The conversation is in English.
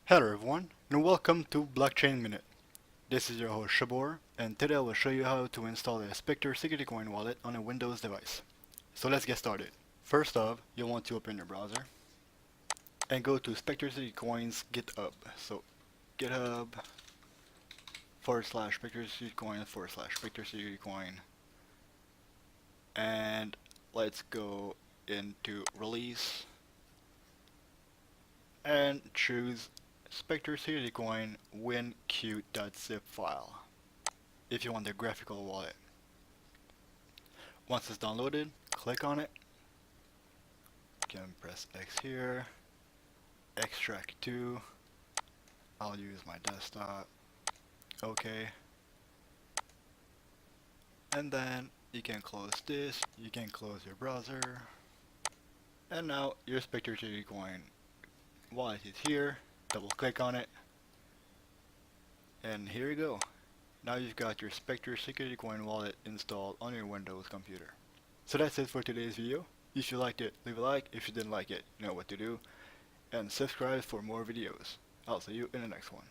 Hello everyone, and welcome to Blockchain Minute. This is your host Shabor, and today I will show you how to install a SpectreSecurity coin wallet on a Windows device. So let's get started. First off, you'll want to open your browser and go to SpectreSecurity Coin's GitHub. So GitHub /SpectreSecurity Coin /SpectreSecurity Coin, and let's go into release and choose SpectreSecurity Coin WinQ.zip file if you want the graphical wallet. Once it's downloaded, click on it. You can press X here, extract to. I'll use my desktop. OK. And then you can close this, you can close your browser. And now your SpectreSecurity Coin wallet is here. Double click on it. And here you go. Now you've got your SpectreSecurity Coin wallet installed on your Windows computer. So that's it for today's video. If you liked it, leave a like. If you didn't like it, you know what to do. And subscribe for more videos. I'll see you in the next one.